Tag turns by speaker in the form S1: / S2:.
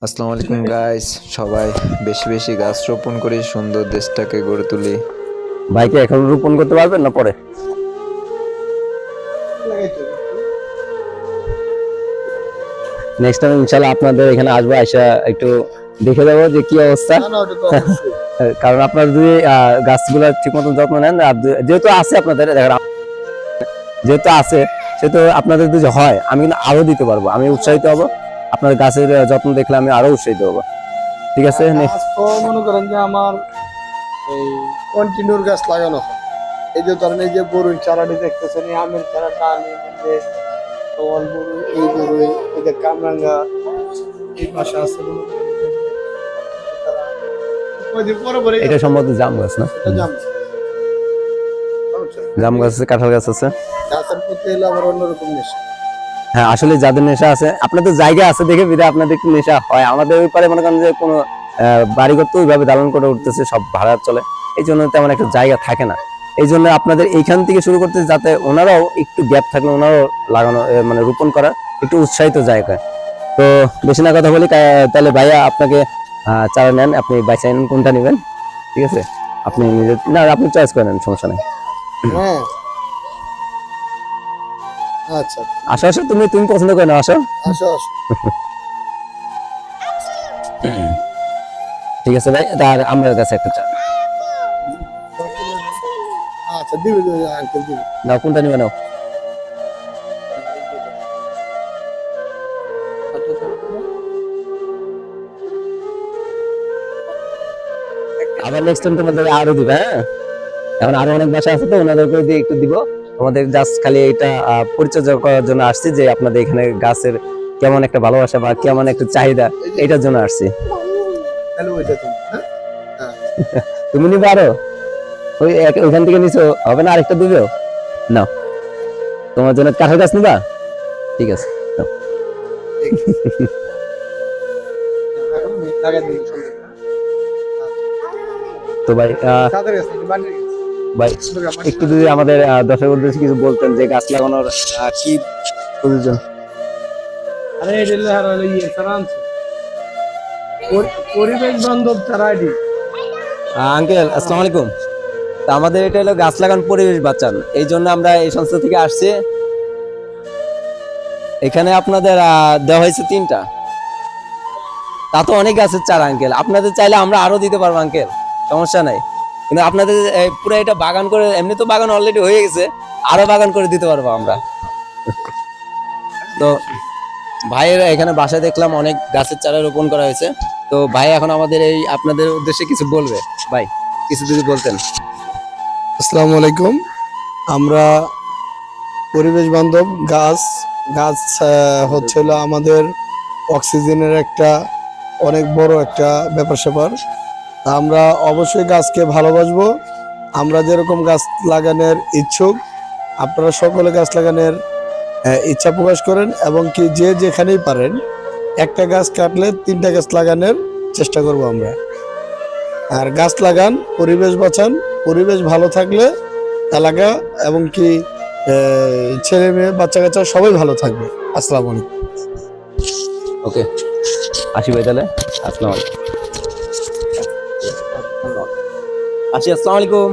S1: আসসালামু আলাইকুম গাইস, সবাই বেশি বেশি গাছ রোপণ করে সুন্দর দেশটাকে গড়ে তুলি।
S2: ভাইকে এখন রোপণ করতে পারবেন না পরে? নেক্সট টাইম ইনশাআল্লাহ আপনাদের এখানে আসবো, আইসা একটু দেখে যাবো যে কি অবস্থা। কারণ আপনারা যদি গাছগুলা ঠিক মতো যত্ন নেন, আর যেহেতু আছে আপনাদের দেখেন, যেহেতু আছে সেহেতু আপনাদের যদি হয় আমি কিন্তু আরো দিতে পারবো, আমি উৎসাহিত হব। আপনার গাছের যত্ন দেখলে আমি আরো উৎসাহিত হবো। ঠিক আছে,
S3: গাছ তো মনে করেন যে আমার এই কন্টিনিউর গাছ লাগানো হয়। এই যে ধরেন এই যে বরুই চারাটি দেখতেছেন, এই আমের চারাটা আমি যে তল বরুই, এই বরুই, এই যে কামরাঙ্গা, এই পাশে আছে মনে করেন যে চারা। কয়দিন পরে পরে
S2: এটা সম্ভবত জাম গাছ না?
S3: এটা জাম।
S2: জাম গাছ আছে, কাঁঠাল গাছ আছে।
S3: গাছের প্রতি এলে আমার অন্যরকম নেশা।
S2: হ্যাঁ, আসলে যাদের নেশা আছে, আপনাদের জায়গা আছে দেখে বিধায় আপনাদের একটু নেশা হয়। আমাদের ওই পারে মনে করেন যে কোনো বাড়িঘর তো ওইভাবে দালান করে উঠতেছে, সব ভাড়া চলে, এই জন্য তেমন একটা জায়গা থাকে না। এই জন্য আপনাদের এইখান থেকে শুরু করতে, যাতে ওনারাও একটু গ্যাপ থাকলে ওনারাও লাগানো মানে রোপণ করা একটু উৎসাহিত জায়গা। তো বেশি না কথা বলি, তাহলে ভাইয়া আপনাকে চারা নেন, আপনি বাছাই নেন কোনটা নেবেন। ঠিক আছে, আপনি নিজে না আপনি চয়েস করে নেন, সমস্যা নেই।
S3: হ্যাঁ, আচ্ছা
S2: আসো আসো, তুমি তুমি পছন্দ করে নাও, আসো।
S3: আসো আসো।
S2: ঠিক আছে ভাই, আর আমার কাছে একটা চা
S3: আচ্ছা দিবে দিবে আঙ্কেল দিবে।
S2: নাও, কোনটা নিবে নাও। আবার নেক্সট টাইম তোমাদের আরো দিবে। হ্যাঁ, এখন আরো অনেক বাসা আছে, তো ওনাদেরকে দিয়ে একটু দিব। তোমাদের জাস্ট খালি এটা পরিচর্যা করার জন্য আসছি, যে আপনাদের এখানে গাছের কেমন একটা ভালোবাসা বা কেমন একটা চাহিদা, এটার জন্য আসছি।
S3: তাহলে ওইটা তুমি, হ্যাঁ হ্যাঁ।
S2: তুমি নিবে আরো? ওইখান থেকে নিছো হবে না, আরেকটা দিবেও নাও। তোমার জন্য কাঁঠাল গাছ নিবা? ঠিক আছে, নাও।
S3: এখন লাগাই দিই সুন্দর।
S2: তো ভাই
S3: কাদের কাছে বাড়ির কাছে।
S2: ভাই একটু যদি আমাদের দর্শক উদ্দেশ্যে কিছু বলতেন, যে গাছ লাগানোর কি প্রয়োজন।
S3: আরে এডিলে আর হলো ইয়ে সারাংশ পরিবেশ বান্ধব চারা এডি।
S2: আঙ্কেল আসসালামু আলাইকুম। তা আমাদের এটা হলো গাছ লাগান পরিবেশ বাঁচান, এই জন্য আমরা এই সংস্থা থেকে আসছি। এখানে আপনাদের দেওয়া হয়েছে 3টা, তা তো অনেক গাছের চারা আঙ্কেল, আপনাদের চাইলে আমরা আরো দিতে পারবো আঙ্কেল, সমস্যা নাই। কিন্তু আপনাদের পুরো এটা বাগান করে, এমনি তো বাগান অলরেডি হয়ে গেছে, আরো বাগান করে দিতে পারবো আমরা। তো ভাইয়ের এখানে বাসায় দেখলাম অনেক গাছের চারা রোপণ করা হয়েছে। তো ভাই এখন আমাদের এই আপনাদের উদ্দেশ্যে কিছু বলবে। ভাই কিছু যদি বলতেন।
S3: আসসালামু আলাইকুম। আমরা পরিবেশ বান্ধব গাছ গাছ হচ্ছে হলো আমাদের অক্সিজেনের একটা অনেক বড় একটা ব্যাপার স্যাপার। তা আমরা অবশ্যই গাছকে ভালোবাসবো। আমরা যেরকম গাছ লাগানোর ইচ্ছুক, আপনারা সকলে গাছ লাগানোর ইচ্ছা প্রকাশ করেন, এবং কি যে যেখানেই পারেন একটা গাছ কাটলে 3টা গাছ লাগানোর চেষ্টা করব আমরা। আর গাছ লাগান, পরিবেশ বাঁচান। পরিবেশ ভালো থাকলে এলাকা এবং কি ছেলে মেয়ে বাচ্চা কাচ্চা সবাই ভালো থাকবে। আসসালামু আলাইকুম।
S2: ওকে, আসি ভাই তাহলে। আসসালামু আলাইকুম। আসি, আসসালামু আলাইকুম।